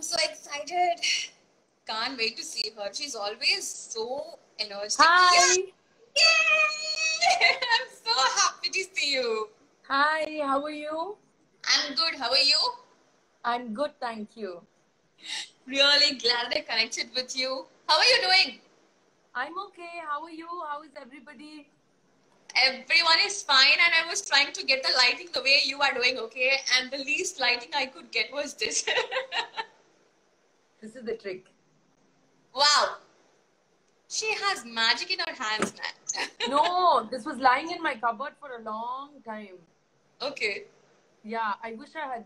I'm so excited. Can't wait to see her. She's always so energetic. Hi. Yay! I'm so happy to see you. Hi, how are you? I'm good. How are you? I'm good, thank you. Really glad I connected with you. How are you doing? I'm okay. How are you? How is everybody? Everyone is fine, and I was trying to get the lighting the way you are doing, okay? And the least lighting I could get was this. This is the trick. Wow. She has magic in her hands, man. No, this was lying in my cupboard for a long time. Okay. Yeah, I wish I had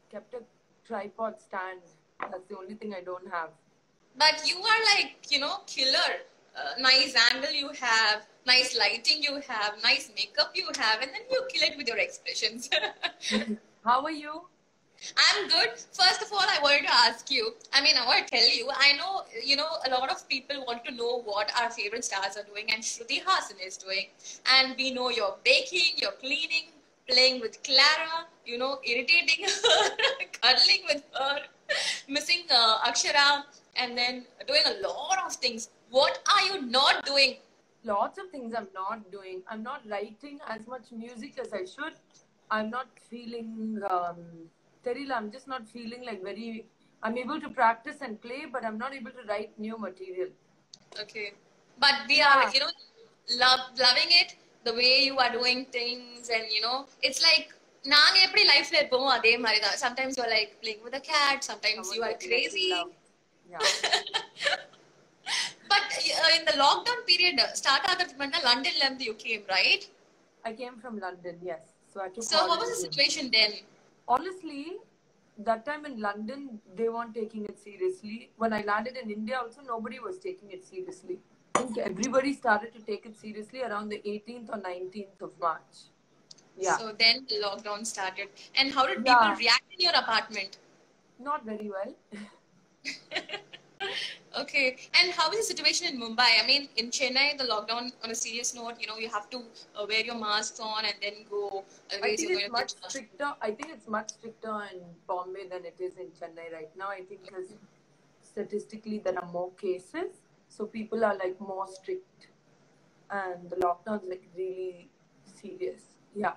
kept a tripod stand. That's the only thing I don't have. But you are like, killer. Nice angle you have, nice lighting you have, nice makeup you have, and then you kill it with your expressions. How are you? I'm good. First of all, I wanted to ask you. I want to tell you. I know, a lot of people want to know what our favorite stars are doing, and Shruti Hassan is doing. And we know you're baking, you're cleaning, playing with Clara, irritating her, cuddling with her, missing Akshara, and then doing a lot of things. What are you not doing? Lots of things I'm not doing. I'm not writing as much music as I should. I'm not feeling, Terila, I'm just not feeling like I'm able to practice and play, but I'm not able to write new material. Okay. But we are, loving it, the way you are doing things, and, it's like, நாங்க எப்படி லைஃப்ல இருப்போமோ அதே மாதிரி தான். Sometimes you're like playing with a cat, sometimes you are crazy. Yeah. But in the lockdown period, start ஆகிறதுக்கு முன்னாடி லண்டன்ல இருந்து you came, right? I came from London, yes. So what was the situation then? Honestly, that time in London, they weren't taking it seriously. When I landed in India also, nobody was taking it seriously. I think everybody started to take it seriously around the 18th or 19th of March. Yeah. So then the lockdown started. And how did people react in your apartment? Not very well. Okay. And how is the situation in Mumbai? In Chennai, the lockdown, on a serious note, you have to wear your masks on and then go. I think it's much stricter. I think it's much stricter in Bombay than it is in Chennai right now. I think because statistically there are more cases, so people are like more strict, and the lockdown's like really serious. Yeah.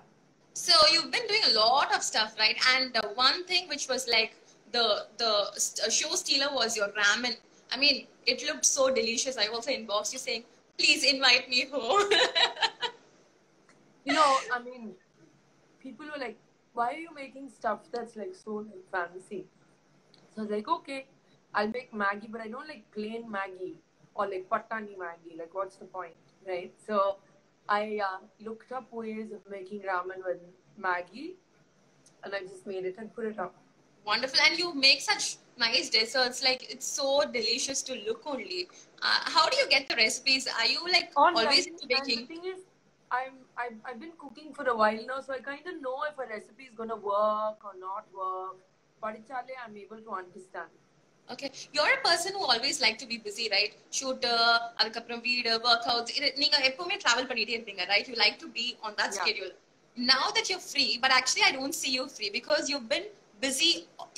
So you've been doing a lot of stuff, right? And one thing which was like the show stealer was your ramen. It looked so delicious. I also inboxed you saying, please invite me home. People were like, why are you making stuff that's like so like fancy? So I was like, okay, I'll make Maggi, but I don't like plain Maggi or like Patani Maggi. Like, what's the point, right? So I looked up ways of making ramen with Maggi, and I just made it and put it up. Wonderful. And you make such nice desserts. Like, it's so delicious to look only. How do you get the recipes? Are you like always into baking? And the thing is, I've been cooking for a while now, so I kind of know if a recipe is going to work or not work. Padichale, I'm able to understand. Okay. You're a person who always like to be busy, right? Shooter, adukapram veedu, workouts. Neenga eppovume travel பண்ணிட்டே இருப்பீங்க, right? You like to be on that schedule. Now that you're free, but actually I don't see you free because you've been busy.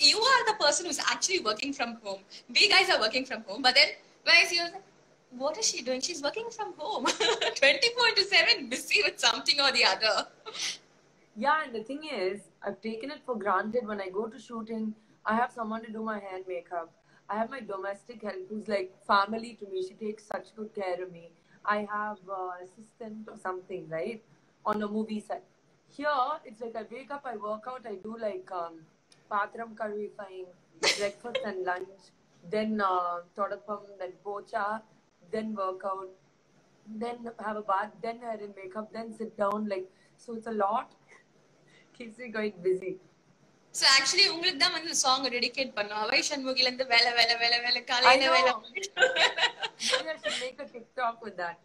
You are the person who's actually working from home. We guys are working from home, but then when I see you, what is she doing? She's working from home. 24/7, busy with something or the other. Yeah, and the thing is, I've taken it for granted when I go to shooting, I have someone to do my hair and makeup. I have my domestic help who's like family to me. She takes such good care of me. I have an assistant or something, right? On a movie set. Here, it's like I wake up, I work out, I do like patram karvifying, breakfast and lunch, then todapam, then pocha, then workout, then have a bath, then hair and makeup, then sit down. Like, so it's a lot. Keeps me quite busy. So actually, உங்களுக்கு தான் வந்து song dedicate பண்ணோம். அவை சண்முகில இருந்து வேலை வேலை வேலை வேலை காலையில வேலை. Maybe I should make a TikTok with that.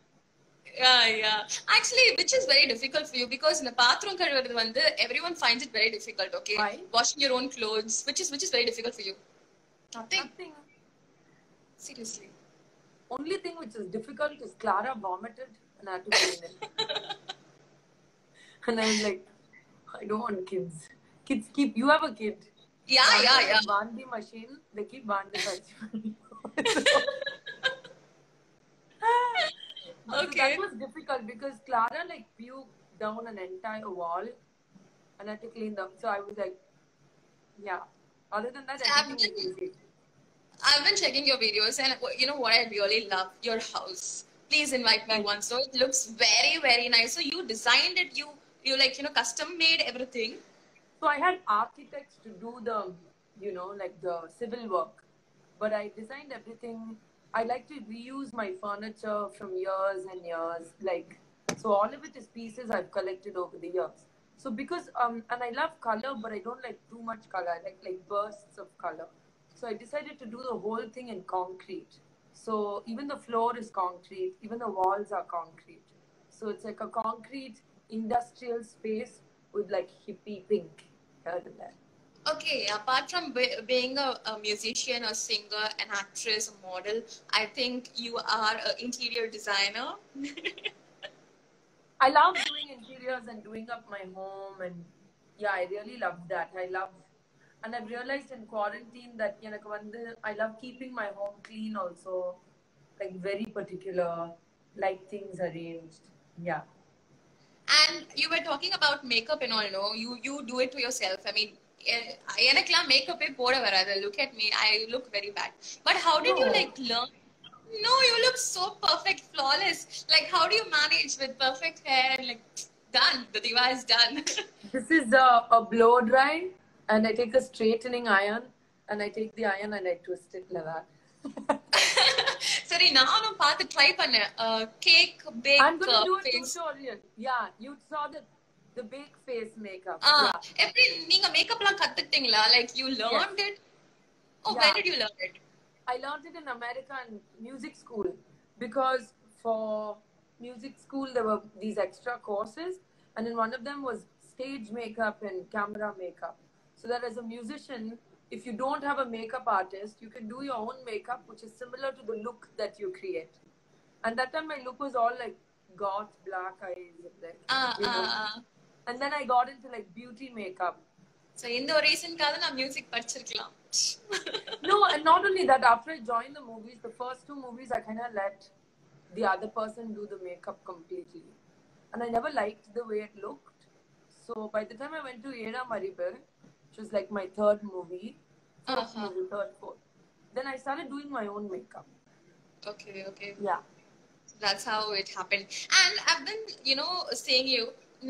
Yeah. Actually, which is very difficult for you because in the bathroom கழுவுறது வந்து everyone finds it very difficult, okay? Why? Washing your own clothes, which is very difficult for you. Nothing. Seriously. Only thing which is difficult is Clara vomited and I had to clean it. And I was like, I don't want kids. You have a kid. Yeah, Rather yeah, yeah. than Bandi machine, they keep Bandi festival. So that Okay. was difficult because Clara like puked down an entire wall and I had to clean them. So I was like, yeah. Other than that, So everything is easy. I've been checking your videos, and you know what I really love? Your house. Please invite me Like, once. So it looks very, very nice. So you designed it. You like custom made everything. so I had architects to do the, like the civil work, but I designed everything. I like to reuse my furniture from years and years. Like, so all of it is pieces I've collected over the years. So because and I love color, but I don't like too much color. I like bursts of color. So I decided to do the whole thing in concrete. So even the floor is concrete, even the walls are concrete. So it's like a concrete industrial space with like hippie pink here and there. Okay, apart from being a musician, a singer, an actress, a model, I think you are an interior designer. I love doing interiors and doing up my home, and yeah, I really love that. And I've realized in quarantine that I love keeping my home clean also, like very particular, like things arranged. Yeah. And you were talking about makeup and all, no? You do it to yourself. I mean, எனக்கெல்லாம் மேக்கப்பே போட வராது. Look at me, I look very bad. But how did you No, like learn? No, you look so perfect, flawless. Like, how do you manage with perfect hair and like done? The diva is done. this is a blow dry, and I take a straightening iron, and I take the iron and I twist it like that. சரி நானும் பார்த்து try பண்ணேன் cake bake I'm gonna do a face tutorial. Yeah, you saw the bake face makeup. Yeah. எப்படி நீங்க மேக்கப்லாம் கத்துக்கிட்டீங்களா like you Yes. Learned it oh Yeah. when did you learn it I learned it in America in music school because for music school there were these extra courses, and then one of them was stage makeup and camera makeup. So that as a musician, if you don't have a makeup artist, you can do your own makeup, which is similar to the look that you create. And that time my look was all like goth, black eyes, and like, And then I got into like beauty makeup. So இந்த ஒரு ரீசன்காக நான் music படிச்சிருக்கலாம் No, and not only that, after I joined the movies, the first 2 movies, I kind of let the other person do the makeup completely. And I never liked the way it looked. So by the time I went to Era Maribel, which was like my third movie, fourth, then I started doing my own makeup. okay Yeah. that's how it happened. And I've been seeing you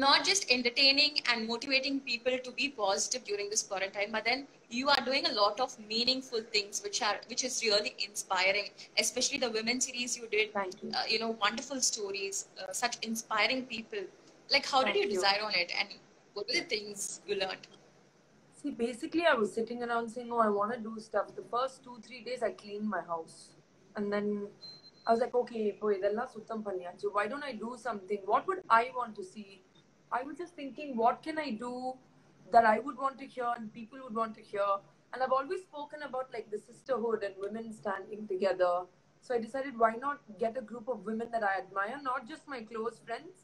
not just entertaining and motivating people to be positive during this quarantine, but then you are doing a lot of meaningful things which is really inspiring, especially the women series you did. Thank you. Wonderful stories, such inspiring people. Like, how did you decide on it, and what were the things you learned? See, basically, I was sitting around saying, oh, I want to do stuff. The first 2-3 days, I cleaned my house. And then I was like, okay, why don't I do something? What would I want to see? I was just thinking, what can I do that I would want to hear and people would want to hear? And I've always spoken about like the sisterhood and women standing together. So I decided, why not get a group of women that I admire, not just my close friends,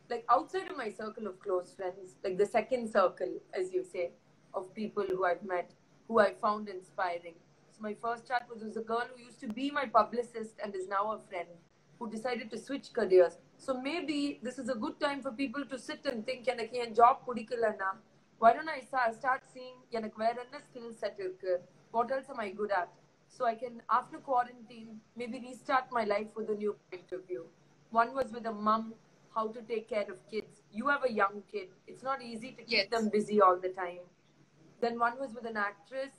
like outside of my circle of close friends, like the second circle, as you say, of people who I've met, who I found inspiring. So my first chat was a girl who used to be my publicist and is now a friend, who decided to switch careers. So maybe this is a good time for people to sit and think, எனக்கு என் job பிடிக்கலன்னா, why don't I start seeing எனக்கு வேற என்ன skill set இருக்கு? What else am I good at? So I can, after quarantine, maybe restart my life with a new point of view. One was with a mum, how to take care of kids. You have a young kid. It's not easy to keep them busy all the time. Then one was with an actress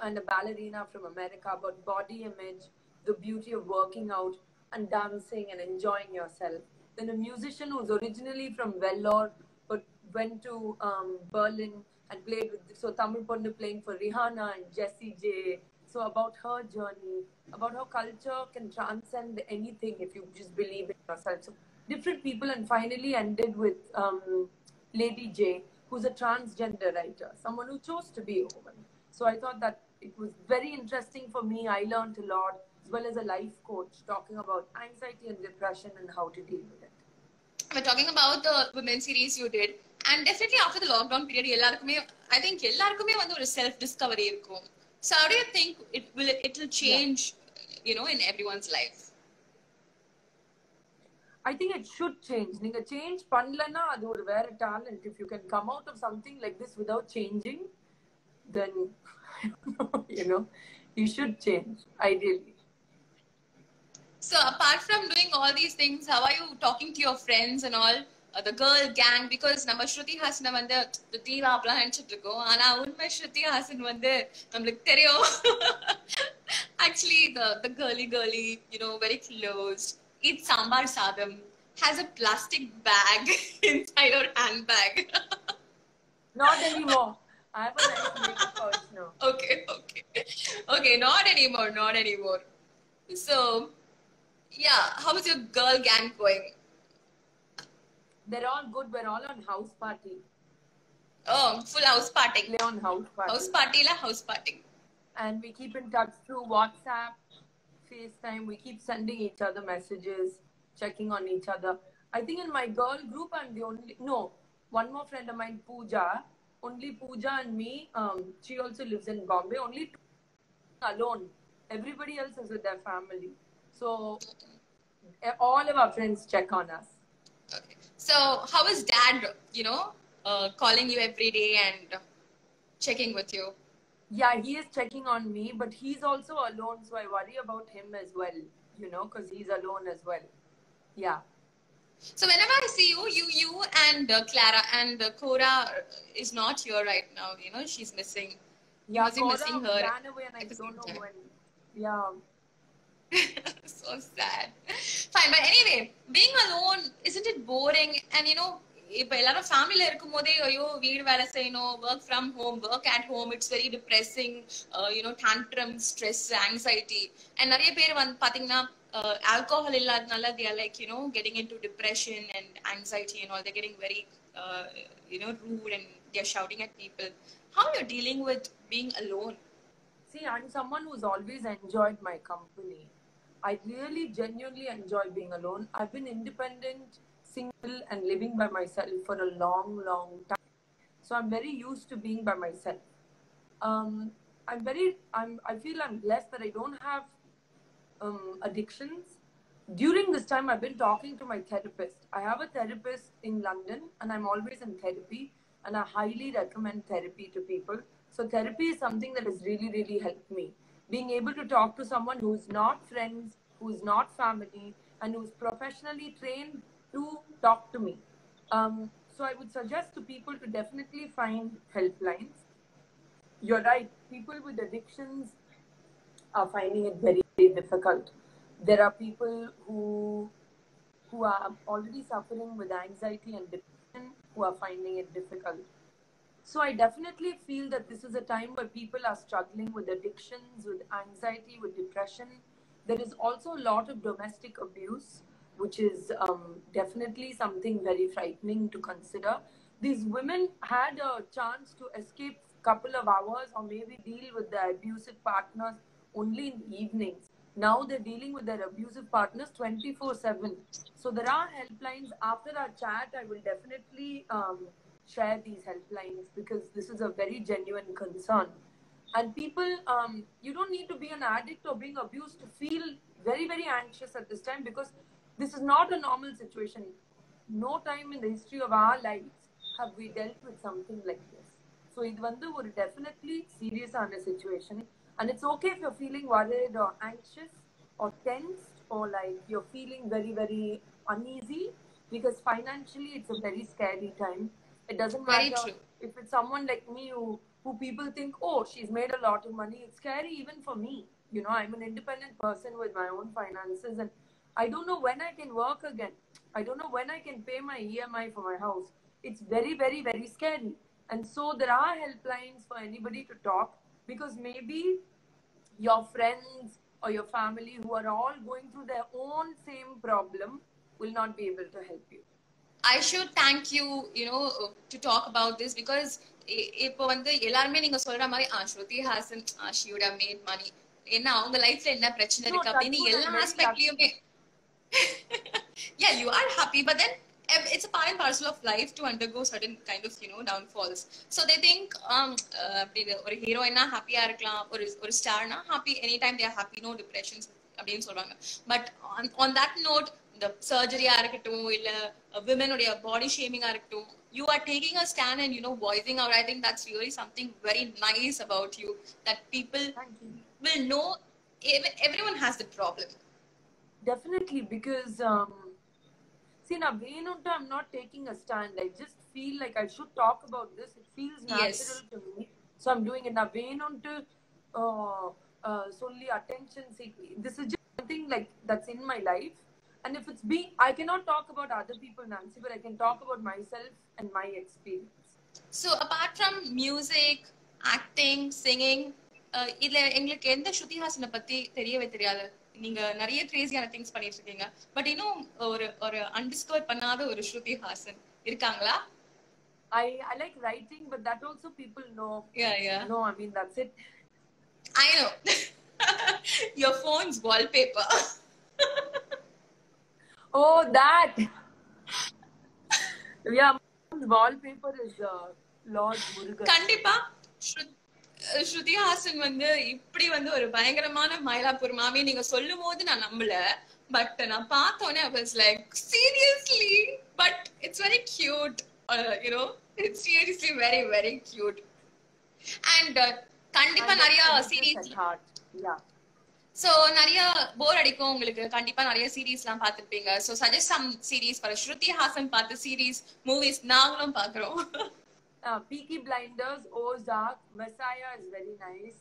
and a ballerina from America about body image, the beauty of working out and dancing and enjoying yourself. Then a musician who's originally from Vellore but went to Berlin and played with, so Tamil Ponnu playing for Rihanna and Jessie J. So about her journey, about how culture can transcend anything if you just believe in yourself. So different people, and finally ended with Lady J, who's a transgender writer, someone who chose to be a woman. So I thought that it was very interesting for me. I learned a lot, as well as a life coach talking about anxiety and depression and how to deal with it. We're talking about the women series you did. and definitely after the lockdown period எல்லாருக்குமே I think எல்லாருக்குமே வந்து ஒரு self discovery இருக்கும். So how do you think it will change, in everyone's life? I think it should change. நீங்க change பண்ணலனா அது ஒரு வேற talent. If you can come out of something like this without changing, then you should change ideally. So apart from doing all these things, how are you talking to your friends and all, the girl gang? Because நம்ம ஸ்ருதி ஹாசனை வந்து தீவா அப்படிலாம் நினைச்சிட்டு இருக்கோம், ஆனா உண்மை ஸ்ருதி ஹாசன் வந்து நம்மளுக்கு தெரியும். Actually the girly, very closed, eats sambar sadam, has a plastic bag inside her handbag. Not anymore. I have a nice makeup pouch now. Okay, not anymore. So yeah, how is your girl gang going? They're all good. We're all on house party. Oh, full house party. Play on house party. House party. And we keep in touch through WhatsApp, FaceTime. We keep sending each other messages, checking on each other. I think in my girl group, I'm the only... No, one more friend of mine, Pooja. Only Pooja and me. She also lives in Bombay. Only two alone. Everybody else is with their family. So all of our friends check on us. Okay. So how is dad, calling you every day and checking with you? Yeah, he is checking on me, but he's also alone, so I worry about him as well, because he's alone as well. Yeah. So whenever I see you and Clara and Cora is not here right now, she's missing. Yeah, must be missing her. Ran away and I don't know when. Yeah. So sad. Fine, but anyway, being alone, isn't it boring? And இப்ப எல்லாரும் ஃபேமிலில இருக்கும் போதே ஐயோ வீடு வேலை செய்யணும், work from home, work at home, it's very depressing, tantrum, stress, anxiety. And நிறைய பேர் வந்து பாத்தீங்கன்னா ஆல்கோஹால் இல்லாதனால they are like getting into depression and anxiety and all. They're getting very rude and they're shouting at people. How are you dealing with being alone? See, I'm someone who's always enjoyed my company. I really genuinely enjoy being alone. I've been independent, single and living by myself for a long time. So I'm very used to being by myself. I feel I'm blessed that I don't have addictions. During this time, I've been talking to my therapist. I have a therapist in London and I'm always in therapy, and I highly recommend therapy to people. So therapy is something that has really, really helped me. Being able to talk to someone who's not friends, who's not family, and who's professionally trained to talk to me. So I would suggest to people to definitely find helplines. You're right, people with addictions are finding it very, very difficult. There are people who are already suffering with anxiety and depression who are finding it difficult. So I definitely feel that this is a time where people are struggling with addictions, with anxiety, with depression. There is also a lot of domestic abuse, which is definitely something very frightening to consider. These women had a chance to escape a couple of hours or maybe deal with their abusive partners only in the evenings. Now they're dealing with their abusive partners 24/7. So there are helplines. After our chat, I will definitely share these helplines because this is a very genuine concern. And people, you don't need to be an addict or being abused to feel very, very anxious at this time, because this is not a normal situation. No time in the history of our lives have we dealt with something like this. So it was definitely serious on a situation. And it's okay if you're feeling worried or anxious or tensed or like you're feeling very, very uneasy, because financially it's a very scary time. It doesn't matter if it's someone like me who people think, oh, she's made a lot of money. It's scary even for me. I'm an independent person with my own finances, and I don't know when I can work again. I don't know when I can pay my EMI for my house. It's very, very, very scary. And so there are helplines for anybody to talk, because maybe your friends or your family who are all going through their own same problem will not be able to help you. I should thank you, to talk about this, because இப்போ வந்து எல்லாருமே நீங்க சொல்ற மாதிரி Shruti Haasan she would have made money, என்ன அவங்க லைஃப்ல என்ன பிரச்சனை இருக்கு அப்படின்னு எல்லா ஆஸ்பெக்ட்லயுமே yeah, you are happy, but then it's a part and parcel of life to undergo certain kind of downfalls. So they think ஒரு ஹீரோயினா ஹாப்பியா இருக்கலாம், ஒரு ஸ்டார்னா happy anytime they are happy, no depressions அப்படின்னு சொல்றாங்க. பட் on that note, இந்த சர்ஜரியா இருக்கட்டும் இல்ல women உடைய பாடி ஷேமிங்கா இருக்கட்டும், you are taking a stand and voicing out. I think that's really something very nice about you, that people will know everyone has the problem. Definitely, because see, now I'm not taking a stand. I just feel like I should talk about this. It feels natural to me, so I'm doing it. Now solely attention seeking. This is just something like that's in my life, and if it's being, I cannot talk about other people, Nancy, but I can talk about myself and my experience. So apart from music, acting, singing, இதுல எங்களுக்கு எந்த ஸ்ருதி ஹாசனை பத்தி தெரியவே தெரியாது. நீங்க நிறைய கிரேசியான things பண்ணிட்டு இருக்கீங்க, பட் இன்னும் ஒரு அண்டர்ஸ்கோர் பண்ணாத ஒரு ஸ்ருதி ஹாசன் இருக்காங்களா? I like writing, but that also people know. Yeah. No, I mean that's it. I know. Your phone's wallpaper. Oh, that. Yeah, wallpaper is Lord Murugan. கண்டிப்பா ஸ்ருதி ஹாசன் வந்து இப்படி வந்து ஒரு பயங்கரமான மயிலாப்பூர் மாமி நீங்க சொல்லும் போது நான் நம்பல, பட் நான் பார்த்தோன்னே I was like seriously, but it's very cute, it's seriously very very cute. And கண்டிப்பா நிறைய சீரிஸ், so நிறைய போர் அடிக்கும் உங்களுக்கு, கண்டிப்பா நிறைய சீரிஸ்லாம் பார்த்திருப்பீங்க. so suggest some series for Shruti Haasan பார்த்த சீரிஸ், மூவிஸ் நாங்களும் பார்க்கறோம். Peaky Blinders, Ozark, Messiah is very nice.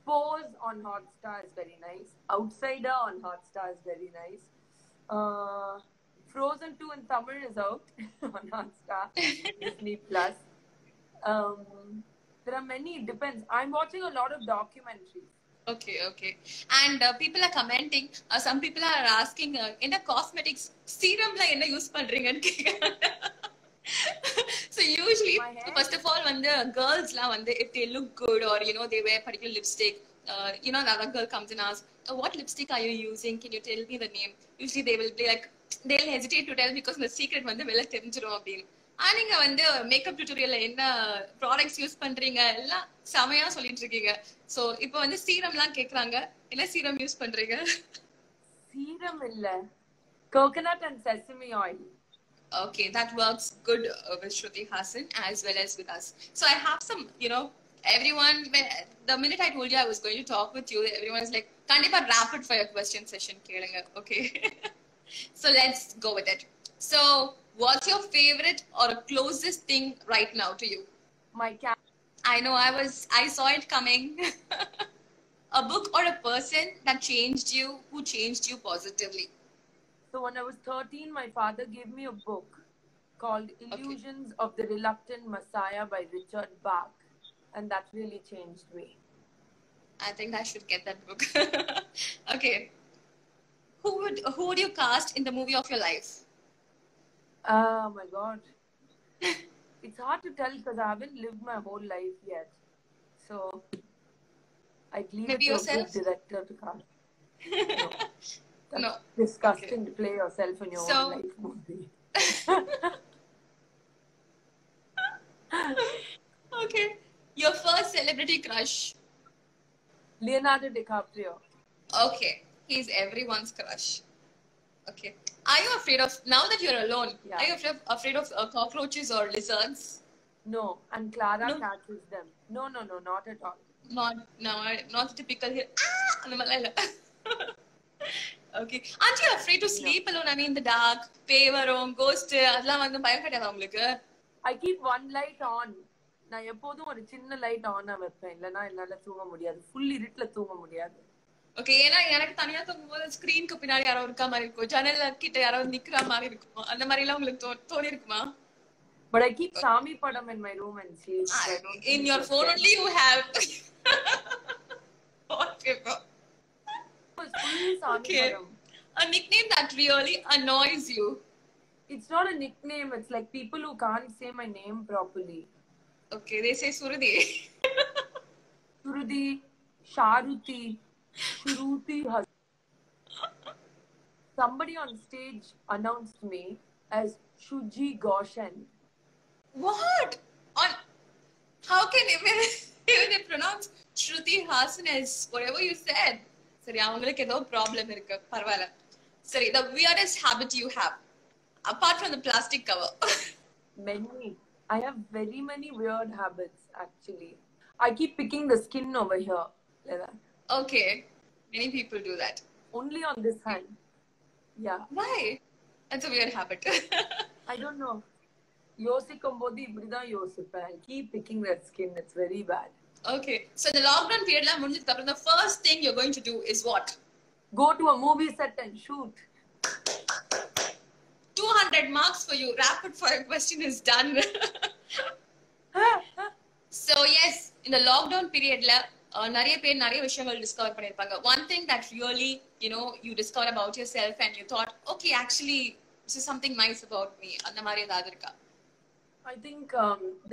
Pose on Hotstar is very nice. Outsider on Hotstar is very nice. Frozen 2 in Tamil is out on Hotstar, Disney Plus. There are many, it depends. I'm watching a lot of documentaries. Okay. And people are commenting, some people are asking, in the cosmetics serum la enna use பண்றீங்கன்னு கேக்குறாங்க. So usually, first of all, when the girls la if they look good or they wear particular lipstick, the other girl comes and asks, what lipstick are you using? Can you tell me the name? Usually they will be like, they'll hesitate to tell because the secret vela therinjirum appdinu. நீங்க makeup டியூட்டோரியல்ல என்ன products use பண்றீங்க எல்லாம் சமையா சொல்லிட்டு இருக்கீங்க. So இப்போ சீரம்லாம் கேக்குறாங்க, என்ன serum use பண்றீங்க? சீரம் இல்ல, coconut and sesame oil. Okay, that works good with Shruti Haasan as well as with us. So I have some, everyone, the minute I told you I was going to talk with you, everyone's like, kandipa rapid fire question session kelunga. Okay. So let's go with it. So what's your favorite or closest thing right now to you? My cat. I know, I saw it coming. A book or a person that changed you, who changed you positively? So when I was 13, my father gave me a book called Illusions of the Reluctant Messiah by Richard Bach, and that really changed me. I think I should get that book. Okay. Who would you cast in the movie of your life? Oh my God. It's hard to tell because I haven't lived my whole life yet. So I'd leave maybe it to yourself? a good director to cast. No. Disgusting to play yourself in your own life movie. Okay. Your first celebrity crush? Leonardo DiCaprio. Okay. He's everyone's crush. Okay. Are you afraid of, now that you're alone, are you afraid of cockroaches or lizards? No. And Clara catches them. No, not at all. Not the typical here. Okay. Aren't you afraid to sleep alone? I mean, in the dark, பேவரும் ghost அதெல்லாம் பயம் கிடையாதா உங்களுக்கு? I keep one light on. நான் எப்போதும் ஒரு சின்ன light on வைப்பேன், இல்லனா என்னால தூங்க முடியாது, ஃபுல் இருட்டுல தூங்க முடியாது. ஓகே, ஏன்னா எனக்கு தனியா தூங்கும்போது ஸ்கிரீனுக்கு பின்னாடி யாரோ இருக்க மாதிரி இருக்கும், ஜன்னல் கிட்ட யாரோ நிக்கிற மாதிரி இருக்கும், அந்த மாதிரி எல்லாம் உங்களுக்கு தோணி இருக்குமா? But I keep சாமி படம் in my room and sleep. In your phone only you have wallpaper. Okay. A nickname that really annoys you? It's not a nickname. It's like people who can't say my name properly. Okay, they say Suruthi. Suruthi, Sharuthi, Shruti. Somebody on stage announced me as Shuji Goshen. What? On how can even they pronounce Shruti Hassan as whatever you said? Sorry, அவங்களுக்கு ஏதோ problem இருக்கு. பரவாயில்ல. Sorry, the weirdest habit you have apart from the plastic cover. Many. I have very many weird habits actually. I keep picking the skin over here. Like that. Okay. Many people do that. Only on this hand. Yeah. Why? That's a weird habit. I don't know. யோசிக்கும்போது இப்படிதான் யோசிப்பேன். Keep picking that skin. It's very bad. Okay. So the lockdown period la முடிஞ்சதுக்கு அப்புறம் the first thing you're going to do is what? Go to a movie set and shoot. 200 marks for you. Rapid fire question is done. So yes, in the lockdown period la நிறைய பேர் நிறைய விஷயங்கள் discover பண்ணிருப்பாங்க. One thing that really, you discovered about yourself and you thought, okay, actually this is something nice about me. அந்த மாதிரி ஏதாவது இருக்கா? I think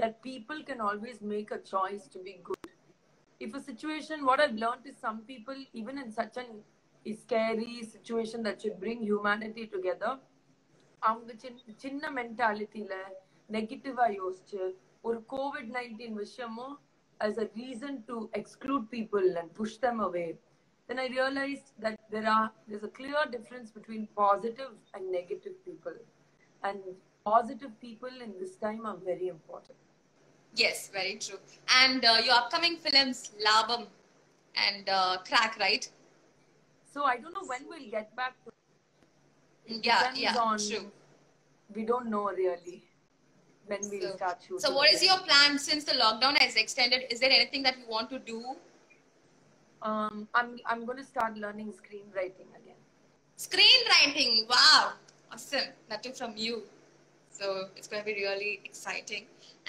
that people can always make a choice to be good. If a situation, what I've learned is some people, even in such a scary situation that should bring humanity together, அவங்க சின்ன மென்டாலிட்டியில நெகட்டிவா யோசிச்சு ஒரு COVID-19 விஷயமும் as a reason to exclude people and push them away, then I realized that there's a clear difference between positive and negative people, and positive people in this time are very important. Yes, very true. And your upcoming films, Labam and Crack, right? So I don't know when we'll get back to it. Yeah, on, true. We don't know really when we'll start shooting. So what is your plan since the lockdown has extended? Is there anything that you want to do? I'm going to start learning screenwriting again. Screenwriting, wow, awesome. That too from you. So it's going to be really exciting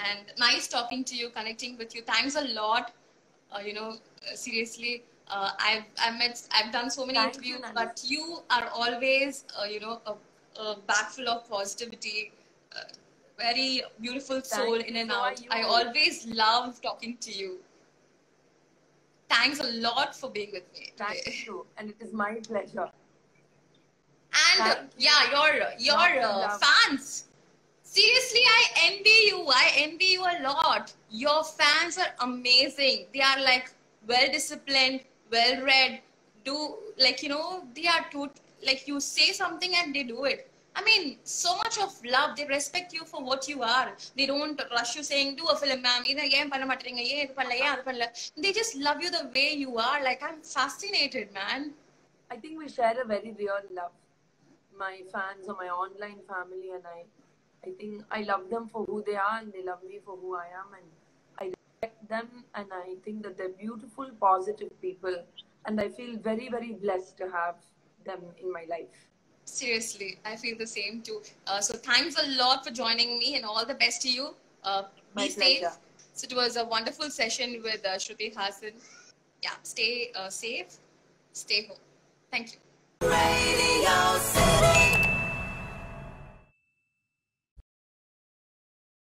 and nice talking to you, connecting with you. Thanks a lot. Seriously, I've done so many interviews, but you are always, a bag full of positivity, very beautiful soul in and out. I always love talking to you. Thanks a lot for being with me. Thank you, and it is my pleasure. And your fans. Seriously, I envy you. I envy you a lot. Your fans are amazing. They are like well-disciplined, well-read. They are too, like you say something and they do it. I mean, so much of love. They respect you for what you are. They don't rush you saying, do a film, ma'am. They just love you the way you are. Like, I'm fascinated, man. I think we share a very real love. My fans or my online family and I think I love them for who they are and they love me for who I am, and I respect them, and I think that they're beautiful, positive people, and I feel very, very blessed to have them in my life. Seriously, I feel the same too. So thanks a lot for joining me and all the best to you. Be safe. So it was a wonderful session with Shruti Hassan. Yeah, stay safe, stay home. Thank you. Radio